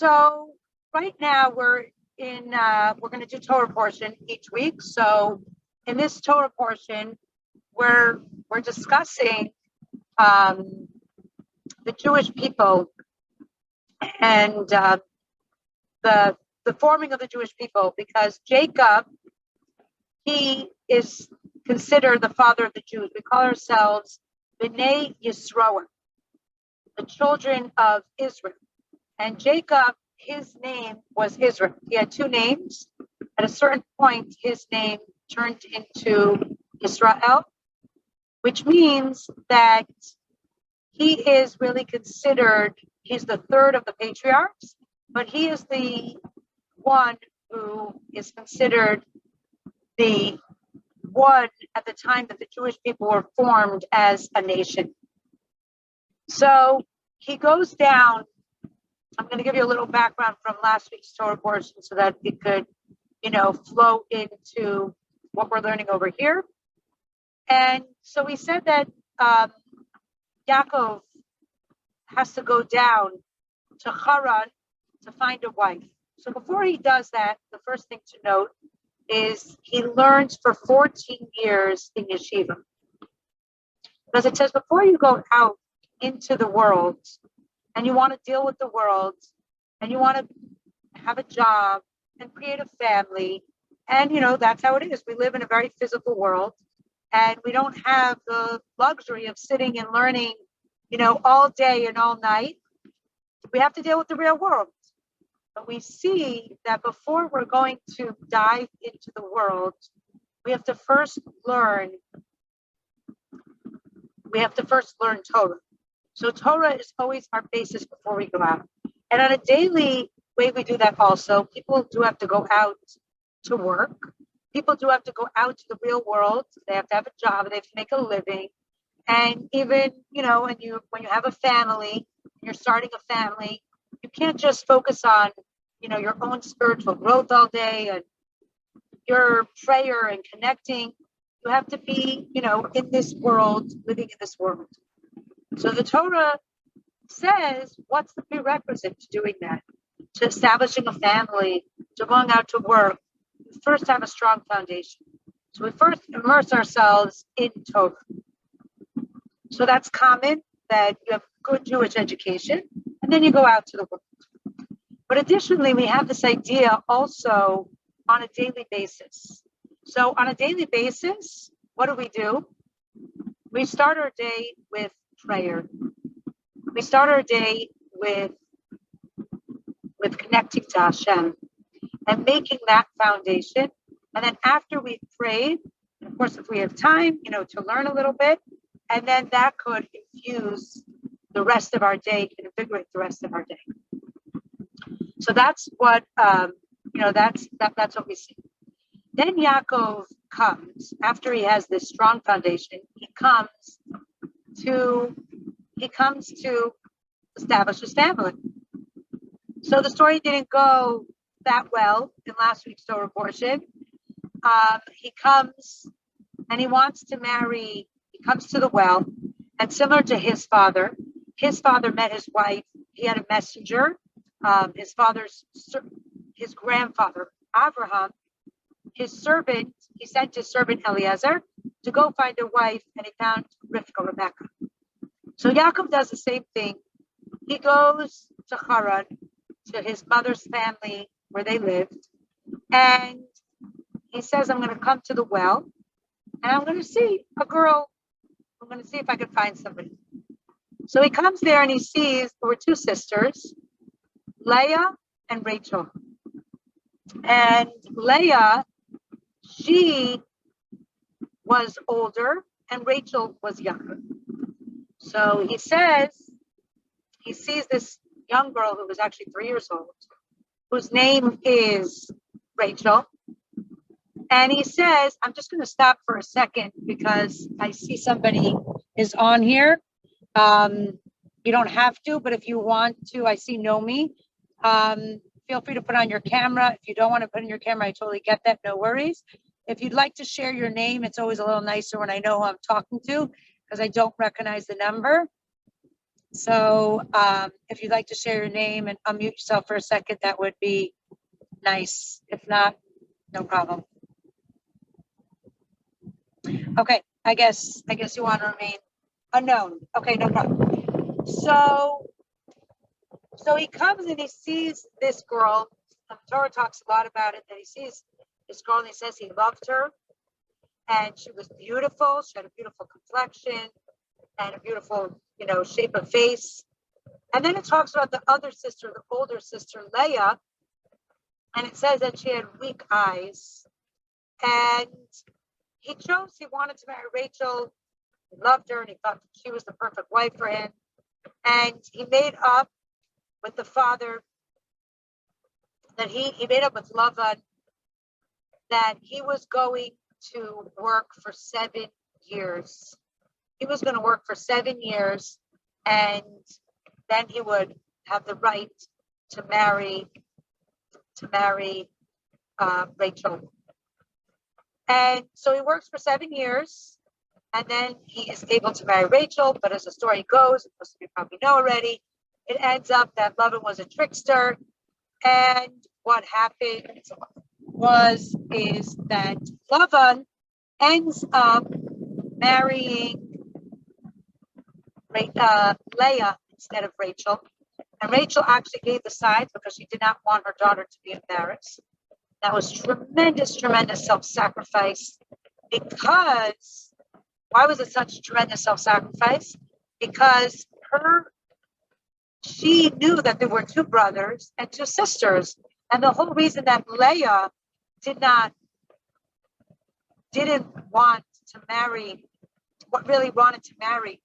So right now we're going to do Torah portion each week. So in this Torah portion, we're discussing the Jewish people and the forming of the Jewish people, because Jacob, he is considered the father of the Jews. We call ourselves B'nai Yisroel, the children of Israel. And Jacob, his name was Israel. He had two names. At a certain point, his name turned into Israel, which means that he is really considered, he's the third of the patriarchs, but he is the one who is considered the one at the time that the Jewish people were formed as a nation. So he goes down. I'm going to give you a little background from last week's Torah portion so that it could, flow into what we're learning over here. And so we said that Yaakov has to go down to Haran to find a wife. So before he does that, the first thing to note is he learns for 14 years in yeshiva. Because it says before you go out into the world and you want to deal with the world and you want to have a job and create a family, and that's how it is. We live in a very physical world, and we don't have the luxury of sitting and learning, all day and all night. We have to deal with the real world. But we see that before we're going to dive into the world, we have to first learn Torah. So Torah is always our basis before we go out. And on a daily way we do that also. People do have to go out to work. People do have to go out to the real world. They have to have a job. They have to make a living. And even, when you have a family, you're starting a family, you can't just focus on, your own spiritual growth all day and your prayer and connecting. You have to be, in this world, living in this world. So the Torah says, what's the prerequisite to doing that? To establishing a family, to going out to work, we first have a strong foundation. So we first immerse ourselves in Torah. So that's common, that you have good Jewish education, and then you go out to the world. But additionally, we have this idea also on a daily basis. So on a daily basis, what do? We start our day with prayer. We start our day with connecting to Hashem and making that foundation. And then after we've prayed, and of course, if we have time, to learn a little bit, and then that could infuse the rest of our day, can invigorate the rest of our day. So that's what, that's what we see. Then Yaakov comes, after he has this strong foundation, he comes to establish his family. So the story didn't go that well in last week's Torah portion. He comes and he wants to marry. He comes to the well, and similar to his father met his wife. He had a messenger. His grandfather, Abraham, his servant, he sent his servant Eliezer to go find a wife, and he found Rebecca. So Yaakov does the same thing. He goes to Haran, to his mother's family where they lived, and he says, I'm going to come to the well, and I'm going to see a girl. I'm going to see if I can find somebody. So he comes there and he sees there were two sisters, Leah and Rachel. And Leah, she was older and Rachel was younger. So he says, he sees this young girl who was actually 3 years old, whose name is Rachel. And he says, I'm just going to stop for a second because I see somebody is on here. You don't have to, but if you want to, I see Nomi. Feel free to put on your camera. If you don't want to put in your camera, I totally get that. No worries. If you'd like to share your name, it's always a little nicer when I know who I'm talking to because I don't recognize the number. So if you'd like to share your name and unmute yourself for a second, that would be nice. If not, no problem. Okay, I guess you want to remain unknown. Okay, no problem. So he comes and he sees this girl. Torah talks a lot about it, that he sees this girl and he says he loved her and she was beautiful. She had a beautiful complexion and a beautiful, shape of face. And then it talks about the other sister, the older sister, Leah, and it says that she had weak eyes. And he wanted to marry Rachel. He loved her and he thought she was the perfect wife for him. And he made up with the father that he made up with Lavan that he was going to work for 7 years. He was going to work for 7 years, and then he would have the right to marry Rachel. And so he works for 7 years, and then he is able to marry Rachel. But as the story goes, most of you probably know already, it ends up that Lavan was a trickster. And what happened is that Lavan ends up marrying Leah instead of Rachel. And Rachel actually gave the sides because she did not want her daughter to be embarrassed. That was tremendous self-sacrifice. Because, why was it such tremendous self-sacrifice? Because she knew that there were 2 brothers and 2 sisters. And the whole reason that Leah didn't want to marry, what really wanted to marry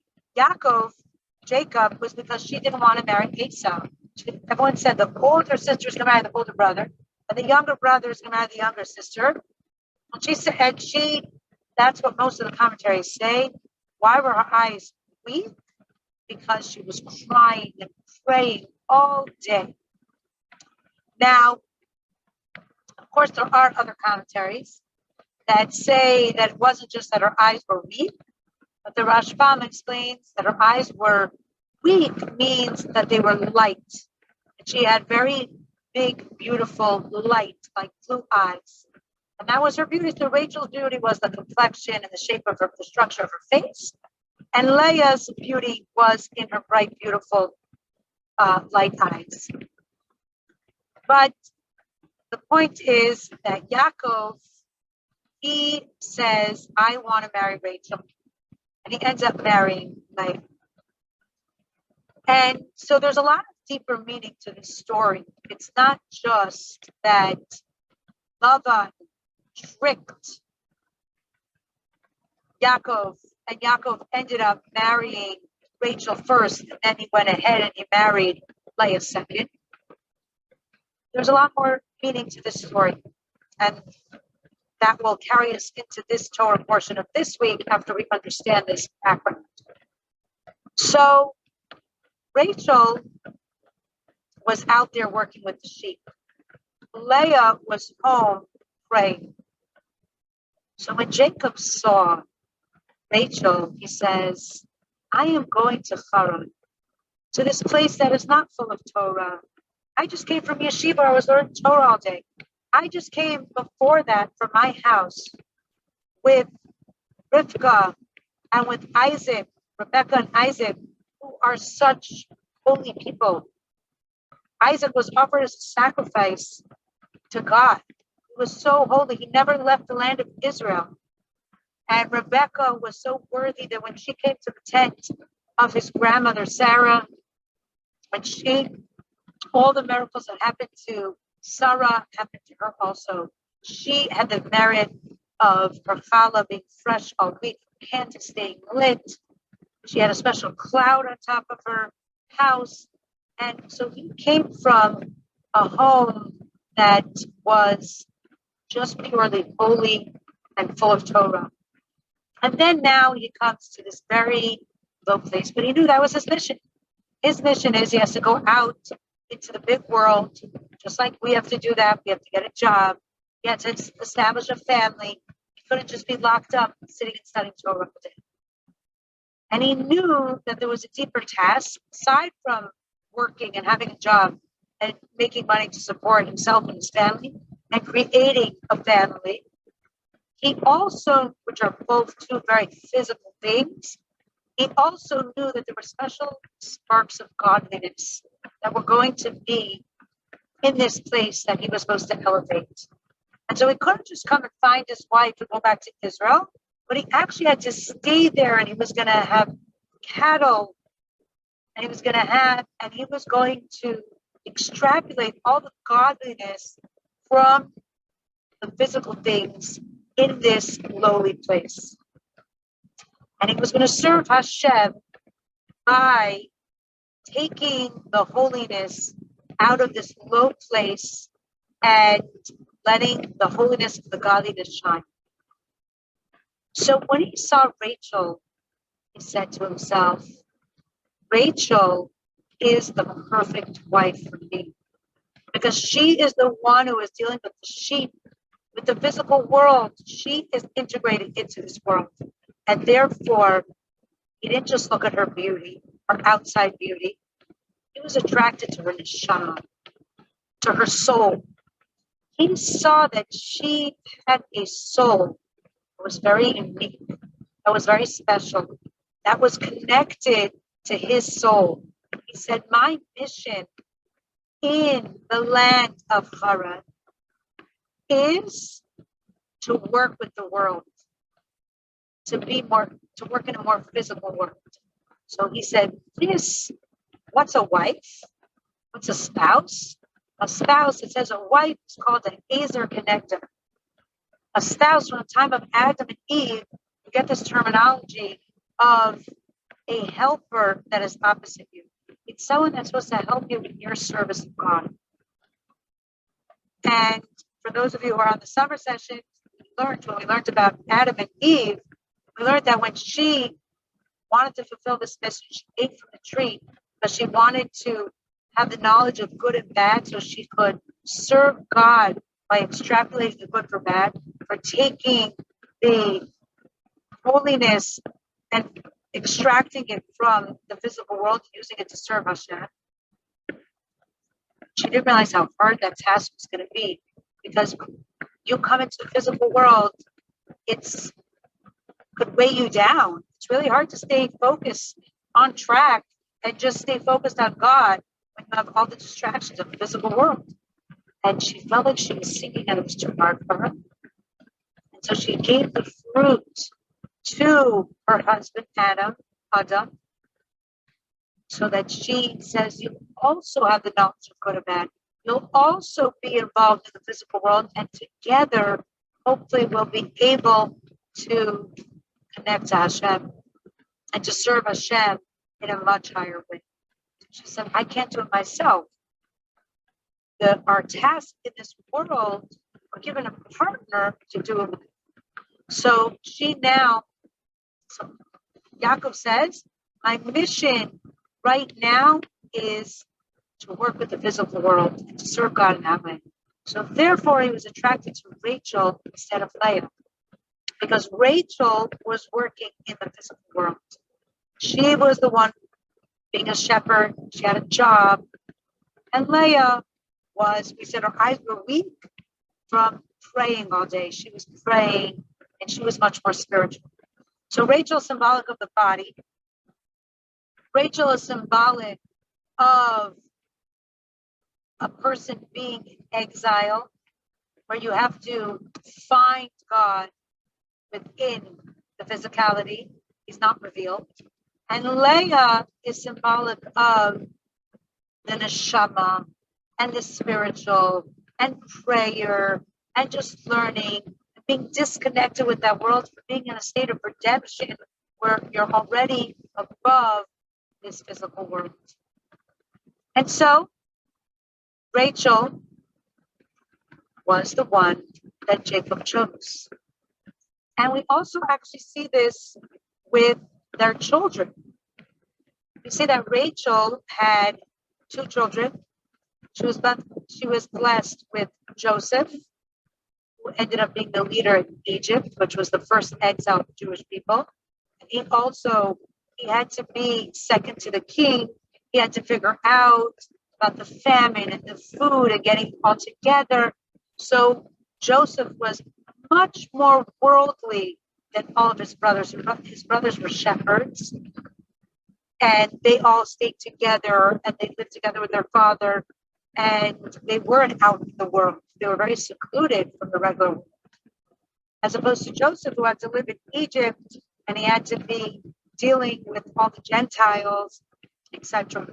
Jacob, was because she didn't want to marry Esau. Everyone said the older sister is going to marry the older brother, and the younger brother is going to marry the younger sister. And she said, that's what most of the commentaries say. Why were her eyes weak? Because she was crying and praying all day. Now, of course, there are other commentaries that say that it wasn't just that her eyes were weak, but the Rashbam explains that her eyes were weak means that they were light. And she had very big, beautiful, light, like blue eyes. And that was her beauty. So Rachel's beauty was the complexion and the shape of the structure of her face. And Leah's beauty was in her bright, beautiful, light eyes. But the point is that Yaakov, he says, I want to marry Rachel. And he ends up marrying Leah. And so there's a lot of deeper meaning to this story. It's not just that Lavan tricked Yaakov, and Yaakov ended up marrying Rachel first, and then he went ahead and he married Leah second. There's a lot more meaning to this story, and that will carry us into this Torah portion of this week after we understand this background. So Rachel was out there working with the sheep. Leah was home praying. So when Jacob saw Rachel, he says, I am going to Haran, to this place that is not full of Torah. I just came from yeshiva. I was learning Torah all day. I just came before that from my house with Rivka and with Isaac, Rebecca and Isaac, who are such holy people. Isaac was offered as a sacrifice to God. He was so holy. He never left the land of Israel. And Rebecca was so worthy that when she came to the tent of his grandmother, Sarah, all the miracles that happened to Sarah happened to her also. She had the merit of her challah being fresh all week, candle staying lit. She had a special cloud on top of her house. And so he came from a home that was just purely holy and full of Torah. And then now he comes to this very low place, but he knew that was his mission. His mission is he has to go out into the big world, just like we have to do that. We have to get a job. He had to establish a family. He couldn't just be locked up sitting and studying Torah all day. And he knew that there was a deeper task aside from working and having a job and making money to support himself and his family and creating a family. He also, which are both two very physical things, he also knew that there were special sparks of godliness that were going to be in this place that he was supposed to elevate. And so he couldn't just come and find his wife and go back to Israel, but he actually had to stay there, and he was going to have cattle, and he was going to extrapolate all the godliness from the physical things in this lowly place. And he was going to serve Hashem by taking the holiness out of this low place and letting the holiness of the godliness shine. So when he saw Rachel, he said to himself, Rachel is the perfect wife for me, because she is the one who is dealing with the sheep, with the physical world. She is integrated into this world. And therefore, he didn't just look at her beauty, her outside beauty. He was attracted to her neshama, to her soul. He saw that she had a soul that was very unique, that was very special, that was connected to his soul. He said, my mission in the land of Haran is to work with the world, to work in a more physical world. So he said, this, what's a wife? What's a spouse? A spouse, it says a wife is called an Azer connector. A spouse, from the time of Adam and Eve, you get this terminology of a helper that is opposite you. It's someone that's supposed to help you in your service of God. And for those of you who are on the summer session, when we learned about Adam and Eve, we learned that when she wanted to fulfill this mission, she ate from the tree because she wanted to have the knowledge of good and bad so she could serve God by extrapolating the good for bad, for taking the holiness and extracting it from the physical world, using it to serve Hashem. She didn't realize how hard that task was going to be, because you come into the physical world, it could weigh you down. It's really hard to stay focused on track and just stay focused on God when you have all the distractions of the physical world. And she felt like she was sinking and it was too hard for her. And so she gave the fruit to her husband, Adam, so that she says, you also have the knowledge of good and bad. You'll also be involved in the physical world, and together, hopefully, we'll be able to connect to Hashem and to serve Hashem in a much higher way. She said, I can't do it myself. Our task in this world, we're given a partner to do it with. So Yaakov says, my mission right now is to work with the physical world and to serve God in that way. So therefore, he was attracted to Rachel instead of Leah, because Rachel was working in the physical world. She was the one being a shepherd. She had a job. And Leah we said her eyes were weak from praying all day. She was praying, and she was much more spiritual. So Rachel is symbolic of the body. Rachel is symbolic of a person being in exile, where you have to find God within the physicality. He's not revealed. And Leah is symbolic of the neshama and the spiritual and prayer and just learning, being disconnected with that world, for being in a state of redemption where you're already above this physical world. And so Rachel was the one that Jacob chose. And we also actually see this with their children. We see that Rachel had 2 children. She was blessed with Joseph, who ended up being the leader in Egypt, which was the first exile of Jewish people. And he also he had to be second to the king. He had to figure out about the famine and the food and getting all together. So Joseph was much more worldly than all of his brothers. His brothers were shepherds, and they all stayed together and they lived together with their father, and they weren't out in the world. They were very secluded from the regular world, as opposed to Joseph, who had to live in Egypt and he had to be dealing with all the Gentiles, etc.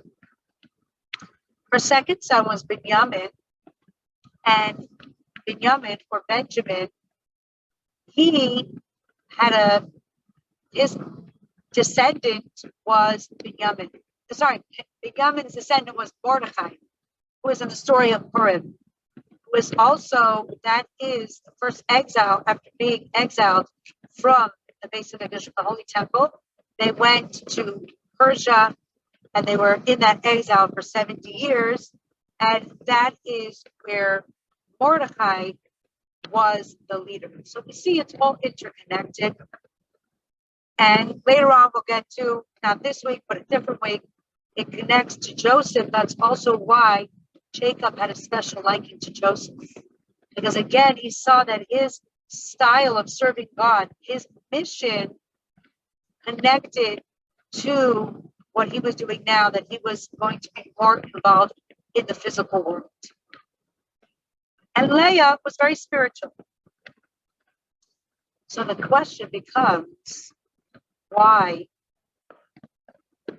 Her second son was Benjamin, and Benjamin, or Benjamin, he had his descendant was Benjamin. Sorry, Benjamin's descendant was Mordechai, who is in the story of Purim, who is also, that is the first exile after being exiled from the base of the Holy Temple. They went to Persia and they were in that exile for 70 years. And that is where Mordechai was the leader. So we see it's all interconnected. And later on, we'll get to, not this week, but a different week, it connects to Joseph. That's also why Jacob had a special liking to Joseph. Because again, he saw that his style of serving God, his mission connected to what he was doing now, that he was going to be more involved in the physical world. And Leah was very spiritual. So the question becomes, why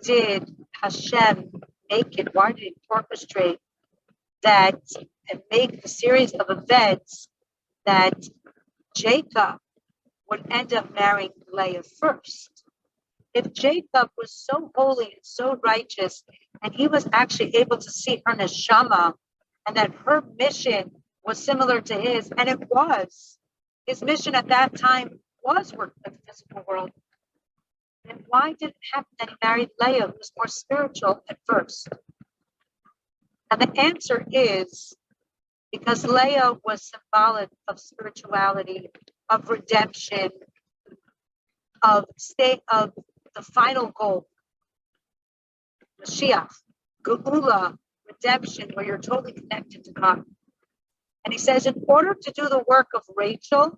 did Hashem make it? Why did he orchestrate that and make a series of events that Jacob would end up marrying Leah first? If Jacob was so holy and so righteous, and he was actually able to see her neshama, and that her mission was similar to his, and it was, his mission at that time was working in the physical world, then why did it happen that he married Leah, who was more spiritual at first? And the answer is because Leah was symbolic of spirituality, of redemption, of the final goal, Mashiach, Geula, redemption, where you're totally connected to God. And he says, in order to do the work of Rachel,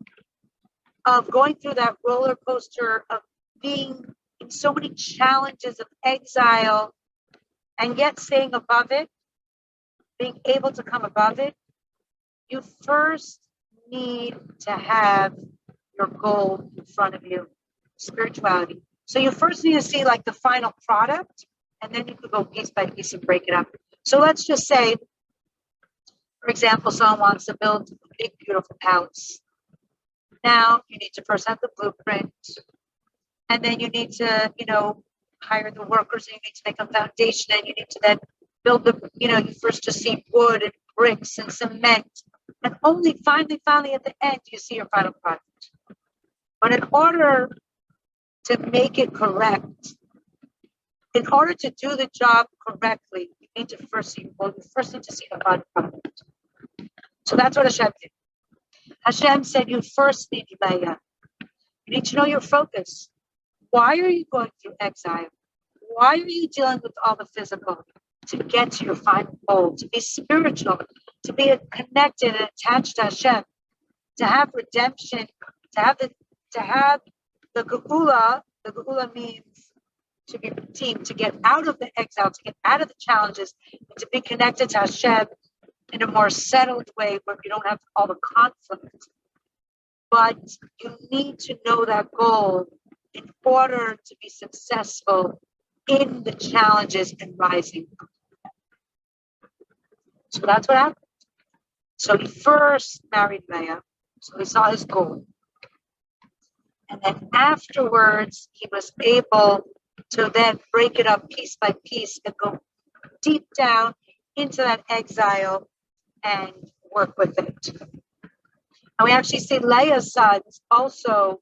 of going through that roller coaster, of being in so many challenges of exile, and yet staying above it, being able to come above it, you first need to have your goal in front of you, spirituality. So you first need to see like the final product, and then you could go piece by piece and break it up. So let's just say, for example, someone wants to build a big, beautiful house. Now you need to first have the blueprint, and then you need to, hire the workers, and you need to make a foundation, and you need to then build you first just see wood and bricks and cement, and only finally at the end, you see your final product. But in order to make it correct, in order to do the job correctly, you need to first see the final product. So that's what Hashem did. Hashem said, you first need Leah. You need to know your focus. Why are you going through exile? Why are you dealing with all the physical? To get to your final goal, to be spiritual, to be connected and attached to Hashem, to have redemption, to have the Geula. The Geula means to be redeemed, to get out of the exile, to get out of the challenges, and to be connected to Hashem in a more settled way where you don't have all the conflict. But you need to know that goal in order to be successful in the challenges and rising. So that's what happened. So he first married Leah, so he saw his goal. And then afterwards, he was able to then break it up piece by piece and go deep down into that exile and work with it. And we actually see Leah's sons also,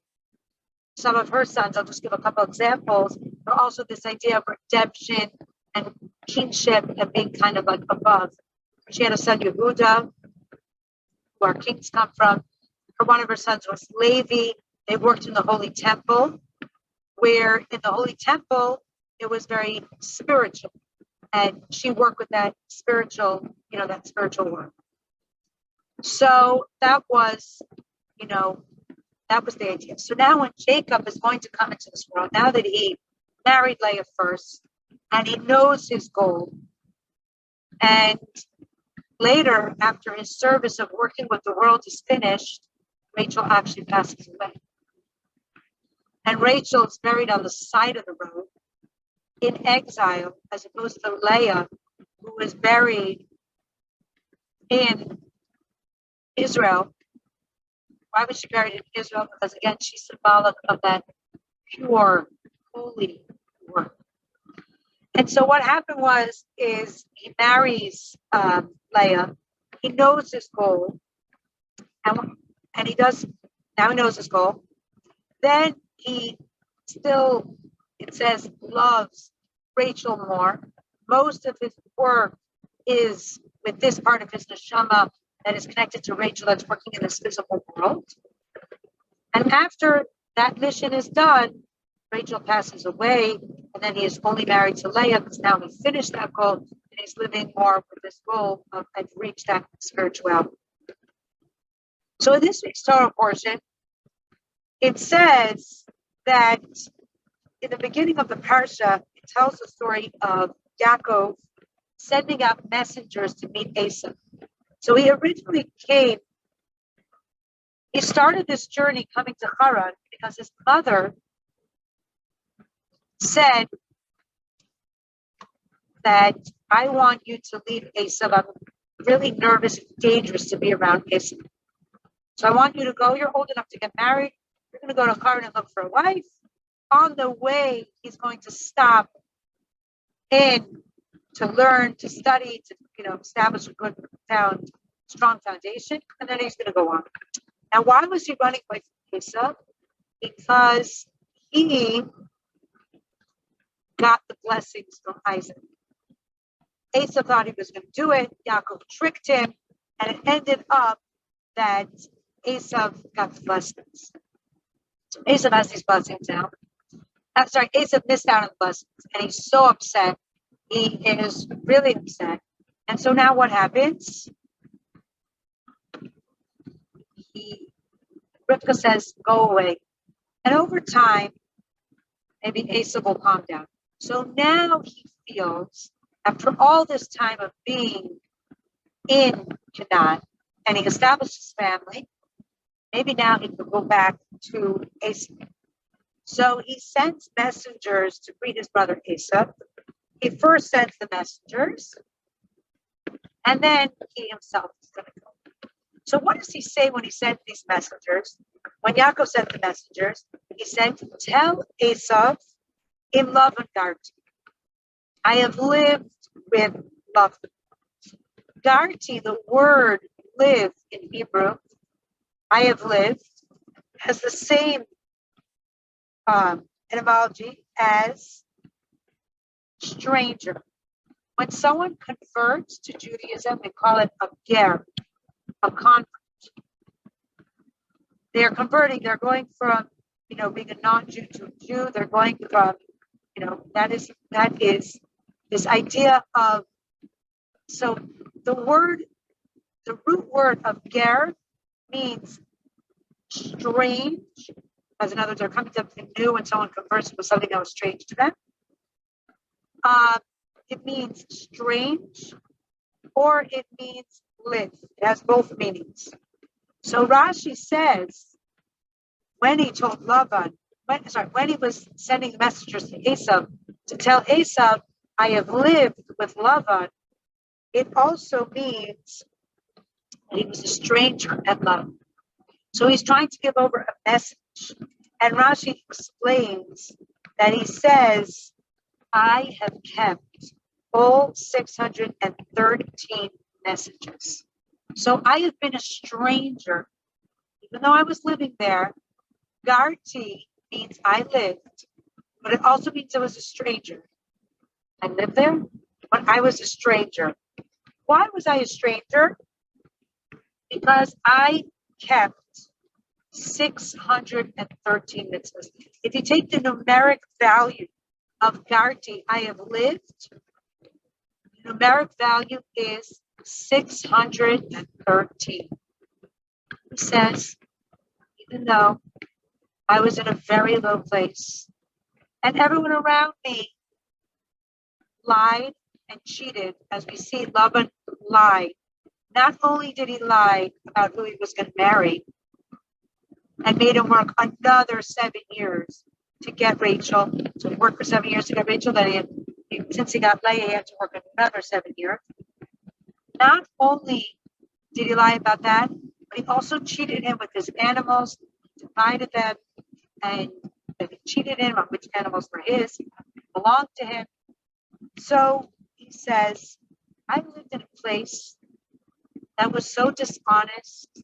some of her sons, I'll just give a couple examples, but also this idea of redemption and kingship and being kind of like above. She had a son, Yehuda, who our kings come from. One of her sons was Levi. They worked in the Holy Temple. where in the Holy Temple, it was very spiritual. And she worked with that spiritual work. So that was the idea. So now when Jacob is going to come into this world, now that he married Leah first, and he knows his goal, and later, after his service of working with the world is finished, Rachel actually passes away. And Rachel is buried on the side of the road in exile, as opposed to Leah, who was buried in Israel. Why was she buried in Israel? Because again, she's symbolic of that pure, holy work. And so what happened is he marries Leah. He knows his goal, and he does. Now he knows his goal. Then he still, it says, loves Rachel more. Most of his work is with this part of his neshama that is connected to Rachel, that's working in this physical world. And after that mission is done, Rachel passes away, and then he is only married to Leah because now he finished that goal, and he's living more with this goal of I've reached that spirituality. So in this week's Torah portion, it says that in the beginning of the parsha, it tells the story of Yaakov sending out messengers to meet Esau. So he originally he started this journey coming to Haran because his mother said that I want you to leave Esau. I'm really nervous and dangerous to be around Esau. So I want you to go. You're old enough to get married. You're going to go to Haran and look for a wife. On the way, he's going to stop in to learn, to study, to establish a good strong foundation, and then he's going to go on. Now, why was he running away from Esau? Because he got the blessings from Isaac. Esau thought he was going to do it. Yaakov tricked him, and it ended up that Esau got the blessings. So Esau has these blessings now. Esau missed out on the blessings, and he's so upset. He is really upset. And so now what happens? Rivka says, go away. And over time, maybe Esau will calm down. So now he feels, after all this time of being in Canaan, and he established his family, maybe now he could go back to Esau. So he sends messengers to greet his brother Esau. He first sends the messengers, and then he himself is going to go. So what does he say when he sent these messengers? When Yaakov sent the messengers, he said, tell Esau, in love and Garti, I have lived with love. Garti, the word live in Hebrew, I have lived, has the same etymology as stranger. When someone converts to Judaism, we call it a ger, a convert. They're converting. They're going from, being a non-Jew to a Jew. They're going from, that is this idea of. So the root word of ger means strange. As in other words, they're coming to something new when someone converts with something that was strange to them. It means strange, or it means live. It has both meanings. So Rashi says, when he told Lavan, when he was sending messengers to Esau to tell Esau, I have lived with Lavan, it also means that he was a stranger at Lavan. So he's trying to give over a message. And Rashi explains that he says, I have kept all 613 messages. So I have been a stranger, even though I was living there. Garti means I lived, but it also means I was a stranger. I lived there, but I was a stranger. Why was I a stranger? Because I kept 613 mitzvahs. If you take the numeric value of Garti, I have lived, the numeric value is 613. He says, even though I was in a very low place and everyone around me lied and cheated, as we see Laban lied. Not only did he lie about who he was going to marry and made him work another 7 years to get Rachel, to work for 7 years to get Rachel, then since he got Leah, he had to work another 7 years. Not only did he lie about that, but he also cheated him with his animals, divided them, and he cheated him on which animals were his, belonged to him. So he says, I lived in a place that was so dishonest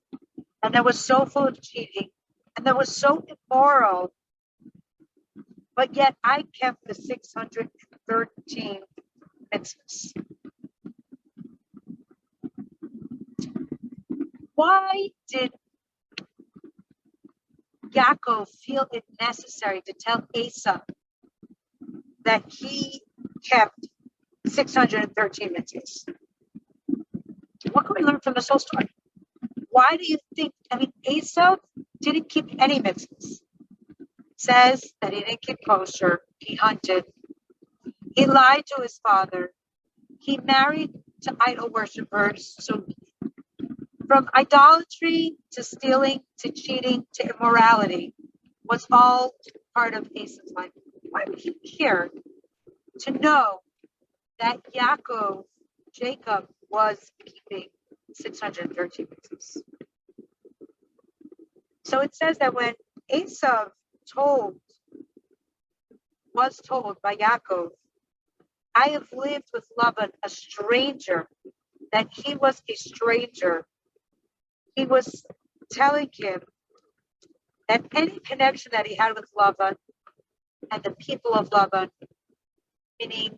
and that was so full of cheating and that was so immoral, but yet I kept the 613 mitzvahs. Why did Yaakov feel it necessary to tell Esau that he kept 613 mitzvahs? What can we learn from this whole story? Why do you think, Esau didn't keep any mitzvahs. Says that he didn't keep kosher, he hunted, he lied to his father, he married to idol worshippers. So from idolatry to stealing to cheating to immorality was all part of Esau's life. Why would he care to know that Jacob was keeping 613 mitzvahs? So it says that when Esau was told by Yaakov, I have lived with Laban, a stranger, that he was a stranger. He was telling him that any connection that he had with Laban and the people of Laban, meaning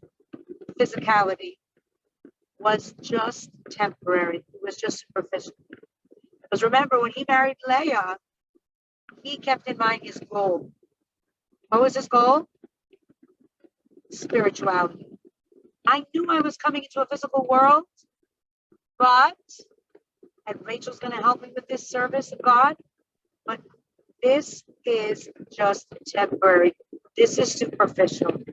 physicality, was just temporary. It was just superficial. Because remember, when he married Leah, he kept in mind his goal. What was his goal? Spirituality. I knew I was coming into a physical world, and Rachel's going to help me with this service of God, but this is just temporary. This is superficial.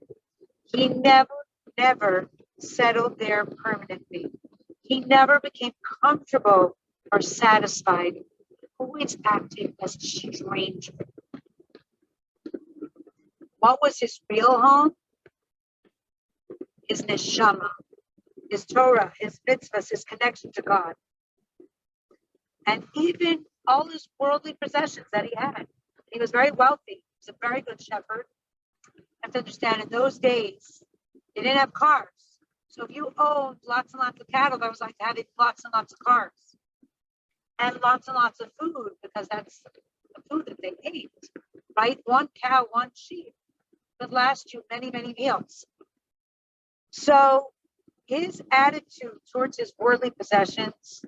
He never settled there permanently. He never became comfortable or satisfied. Always acting as a stranger. What was his real home? His neshama, his Torah, his mitzvahs, his connection to God. And even all his worldly possessions that he had. He was very wealthy. He was a very good shepherd. You have to understand, in those days, they didn't have cars. So if you owned lots and lots of cattle, that was like having lots and lots of cars. And lots of food, because that's the food that they ate, right? One cow, one sheep could last you many, many meals. So his attitude towards his worldly possessions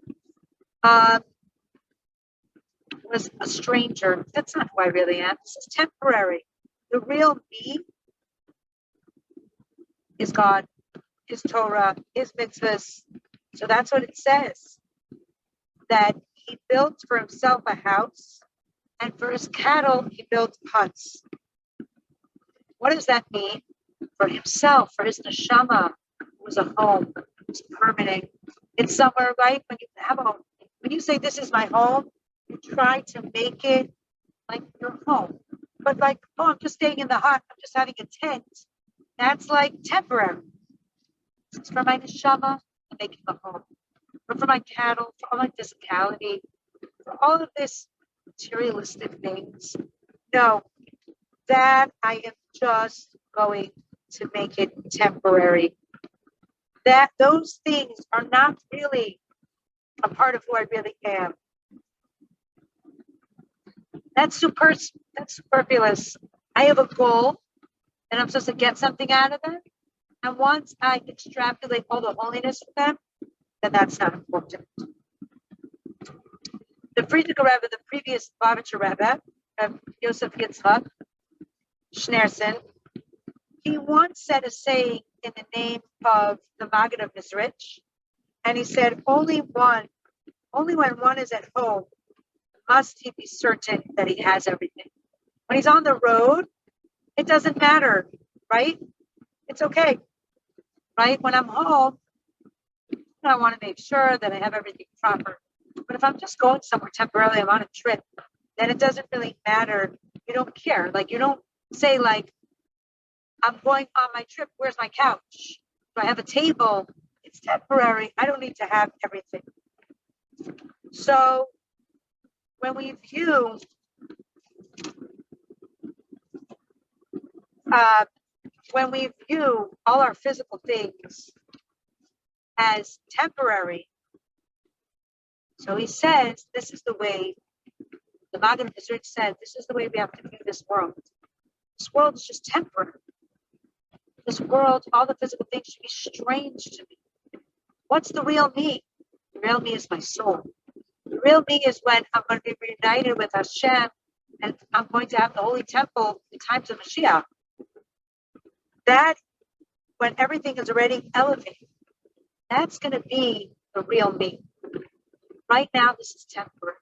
was a stranger. That's not who I really am. This is temporary. The real me is God, his Torah, his mitzvahs. So that's what it says. That he built for himself a house, and for his cattle, he built huts. What does that mean? For himself, for his neshama, it was a home. It was permanent. It's somewhere, right? When you have a home, when you say this is my home, you try to make it like your home. But like, oh, I'm just staying in the hut. I'm just having a tent. That's like temporary. It's for my neshama, I'm making a home. But for my cattle, for all my physicality, for all of this materialistic things, no, that I am just going to make it temporary. That those things are not really a part of who I really am. That's superfluous. I have a goal, and I'm supposed to get something out of them. And once I extrapolate all the holiness of them, then that's not important. The Frierdiker Rebbe, the previous Lubavitcher Rebbe, Yosef Yitzchok Schneerson, he once said a saying in the name of the Maggid of Mizrich, and he said, only when one is at home, must he be certain that he has everything. When he's on the road, it doesn't matter, right? It's okay, right? When I'm home, I want to make sure that I have everything proper. But if I'm just going somewhere temporarily, I'm on a trip, then it doesn't really matter. You don't care. Like, you don't say, like, I'm going on my trip. Where's my couch? Do I have a table? It's temporary. I don't need to have everything. So when we view all our physical things as temporary, so he says this is the way the Maggid of Mizrich said, this is the way we have to view this world. This world is just temporary. This world, all the physical things should be strange to me. What's the real me? The real me is my soul. The real me is when I'm going to be reunited with Hashem and I'm going to have the Holy Temple in times of Mashiach. That, when everything is already elevated, that's going to be the real me. Right now, this is temporary.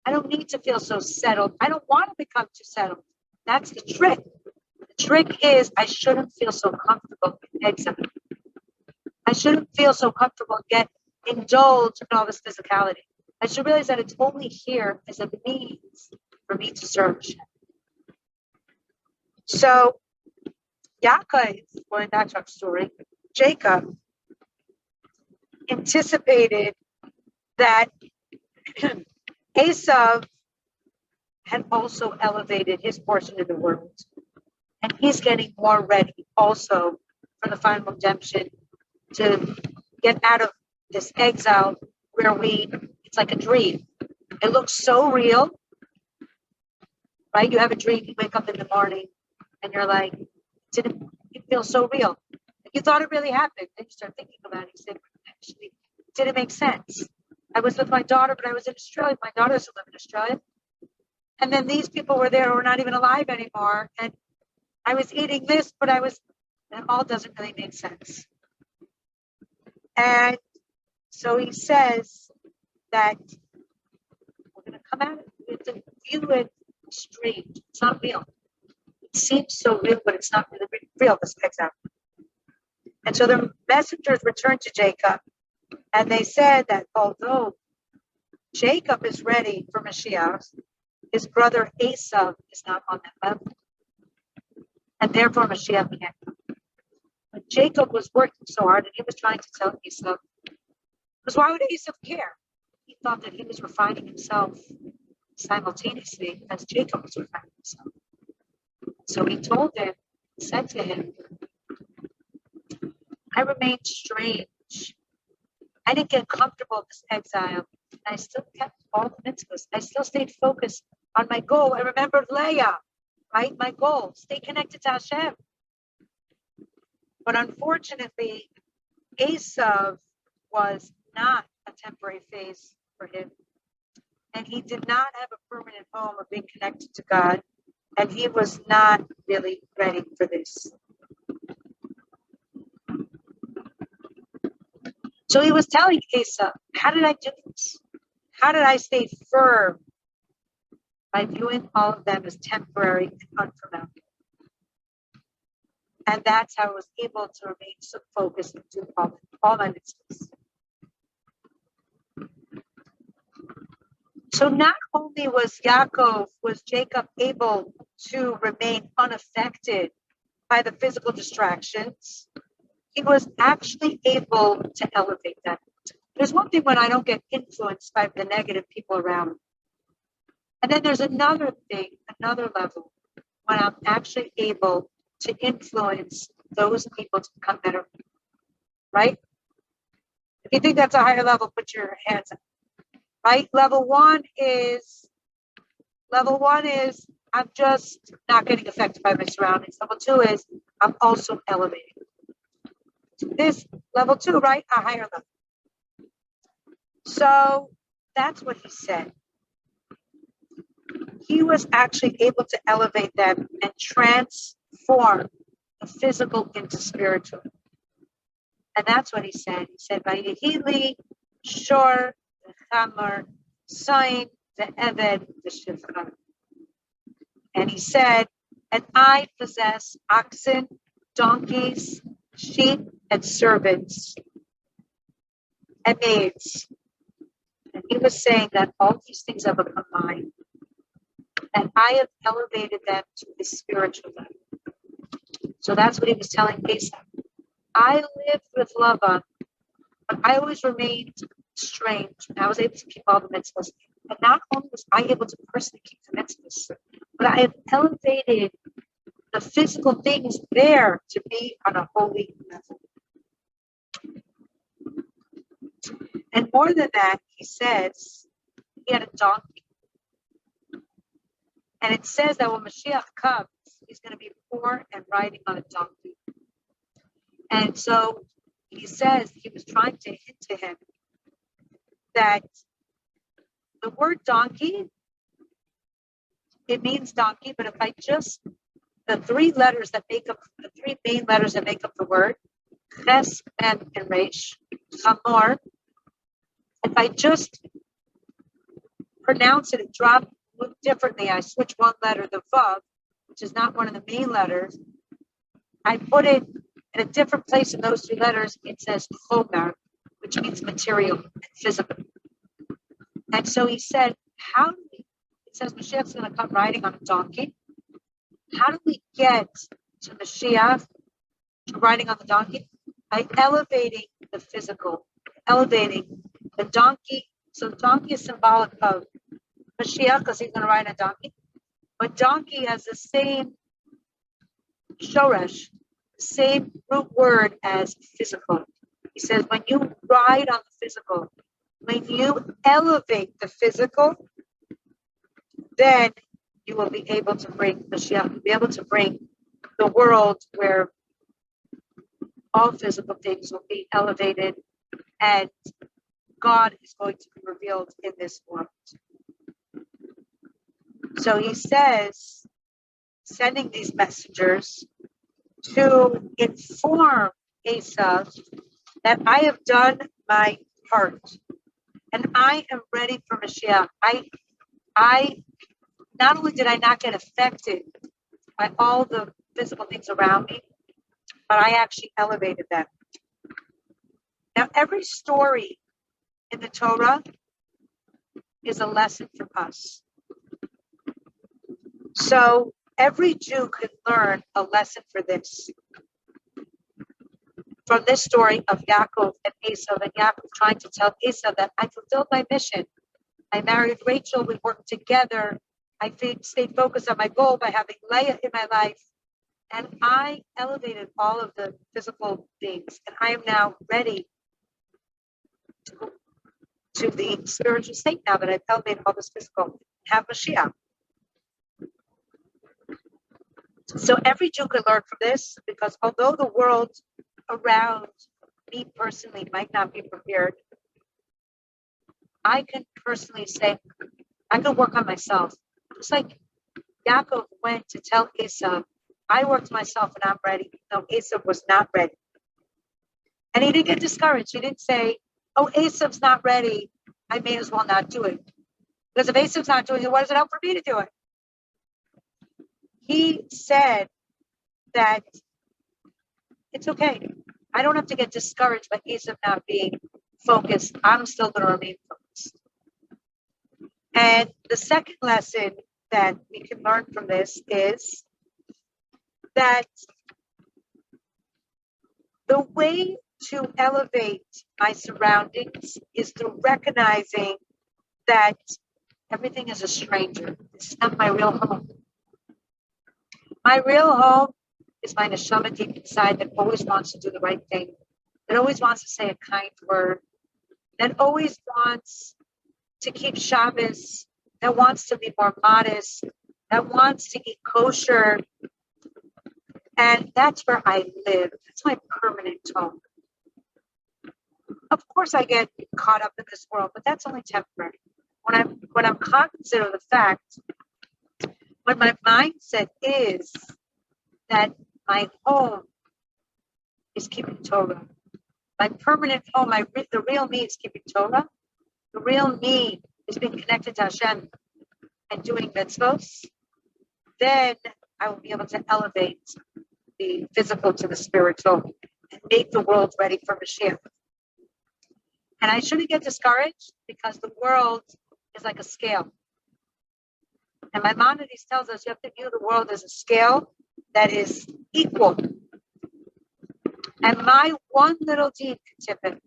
I don't need to feel so settled. I don't want to become too settled. That's the trick. The trick is I shouldn't feel so comfortable in exile. I shouldn't feel so comfortable and get indulged in all this physicality. I should realize that it's only here as a means for me to serve Hashem. So, Yaakov, or in that story, Jacob anticipated that Esav had also elevated his portion of the world. And he's getting more ready also for the final redemption to get out of this exile where it's like a dream. It looks so real, right? You have a dream, you wake up in the morning and you're like, it feels so real. You thought it really happened. Then you start thinking about it. You say, actually, it didn't make sense. I was with my daughter, but I was in Australia. My daughter doesn't live in Australia. And then these people were there who were not even alive anymore. And I was eating this, but it all doesn't really make sense. And so he says that we're going to come at it. We have to view it strange. It's not real. It seems so real, but it's not really real, this example. And so the messengers returned to Jacob, and they said that although Jacob is ready for Mashiach, his brother Esav is not on that level. And therefore Mashiach can't come. But Jacob was working so hard, and he was trying to tell Esav, because why would Esav care? He thought that he was refining himself simultaneously as Jacob was refining himself. So he told him, said to him, I remained strange. I didn't get comfortable in this exile. I still kept all the mitzvahs. I still stayed focused on my goal. I remembered Leah, right? My goal, stay connected to Hashem. But unfortunately, Esav was not a temporary phase for him. And he did not have a permanent home of being connected to God. And he was not really ready for this. So he was telling Esav, how did I do this? How did I stay firm by viewing all of them as temporary and unfamiliar? And that's how I was able to remain so focused and do all my mitzvahs. So not only was Jacob able to remain unaffected by the physical distractions, he was actually able to elevate them. There's one thing when I don't get influenced by the negative people around me. And then there's another thing, another level, when I'm actually able to influence those people to become better. Right? If you think that's a higher level, put your hands up. Right? Level one is I'm just not getting affected by my surroundings. Level two is I'm also elevating. This level two, right? A higher level. So that's what he said. he was actually able to elevate them and transform the physical into spiritual. And that's what he said. He said, Vayihili, Shor, the Chamar, Sain, the Eved, the Shifra. And he said, and I possess oxen, donkeys, sheep, and servants, and maids. And he was saying that all these things have become mine, and I have elevated them to the spiritual level. So that's what he was telling Asa. I lived with Lavan, but I always remained strange. I was able to keep all the mitzvahs. And not only was I able to personally keep the mitzvahs, but I have elevated the physical things there to be on a holy level. And more than that, he says he had a donkey. And it says that when Mashiach comes, he's going to be poor and riding on a donkey. And so he says he was trying to hint to him that the word donkey, it means donkey, but if I just, the three letters that make up, the three main letters that make up the word, Ches, Mem, and Resh, Chamor, if I just pronounce it and drop it differently, I switch one letter, the Vav, which is not one of the main letters, I put it in a different place in those three letters, it says Chomer, which means material and physical. And so he said, how do we, it says Mashiach's going to come riding on a donkey. How do we get to Mashiach, to riding on the donkey? By elevating the physical, elevating the donkey. So the donkey is symbolic of Mashiach because he's going to ride a donkey. But donkey has the same shoresh, same root word as physical. He says when you ride on the physical, when you elevate the physical, then you will be able to bring Mashiach, you'll be able to bring the world where all physical things will be elevated and God is going to be revealed in this world. So he says, sending these messengers to inform Asa that I have done my part and I am ready for Mashiach. I not only did I not get affected by all the physical things around me, but I actually elevated them. Now, every story in the Torah is a lesson for us. So every Jew could learn a lesson for this. From this story of Yaakov and Esau, and Yaakov trying to tell Esau that I fulfilled my mission. I married Rachel, we worked together. I stayed focused on my goal by having Leah in my life. And I elevated all of the physical things. And I am now ready to the spiritual state now that I've elevated all this physical. Have Mashiach. So every Jew could learn from this, because although the world around me personally might not be prepared, I can personally say, I can work on myself. Just like Yaakov went to tell Esau, I worked myself and I'm ready. No, Esau was not ready. And he didn't get discouraged. He didn't say, oh, Esau's not ready, I may as well not do it. Because if Esau's not doing it, what does it help for me to do it? He said that it's okay. I don't have to get discouraged by Esau not being focused. I'm still going to remain focused. And the second lesson that we can learn from this is that the way to elevate my surroundings is through recognizing that everything is a stranger. This is not my real home. My real home is my neshama deep inside that always wants to do the right thing, that always wants to say a kind word, that always wants to keep Shabbos, that wants to be more modest, that wants to eat kosher. And that's where I live. That's my permanent home. Of course, I get caught up in this world, but that's only temporary. When I'm cognizant of the fact When my mindset is that my home is keeping Torah, my permanent home, the real me is keeping Torah, the real me is being connected to Hashem and doing mitzvos, then I will be able to elevate the physical to the spiritual and make the world ready for Mashiach. And I shouldn't get discouraged because the world is like a scale. And Maimonides tells us you have to view the world as a scale that is equal. And my one little deed can tip it.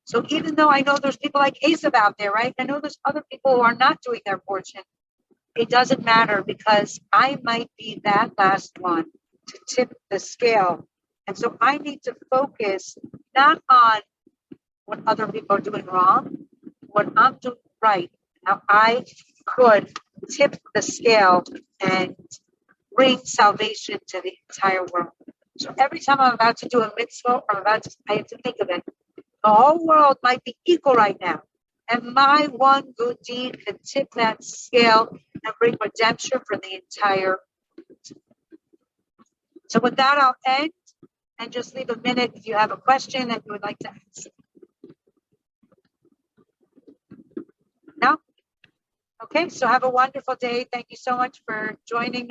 So even though I know there's people like Esav out there, right? I know there's other people who are not doing their portion. It doesn't matter because I might be that last one to tip the scale. And so I need to focus not on what other people are doing wrong, what I'm doing right, how I could tip the scale and bring salvation to the entire world. So every time I'm about to do a mitzvah, I have to think of it. The whole world might be equal right now. And my one good deed could tip that scale and bring redemption for the entire world. So with that, I'll end and just leave a minute if you have a question that you would like to ask. No? Okay, so have a wonderful day. Thank you so much for joining.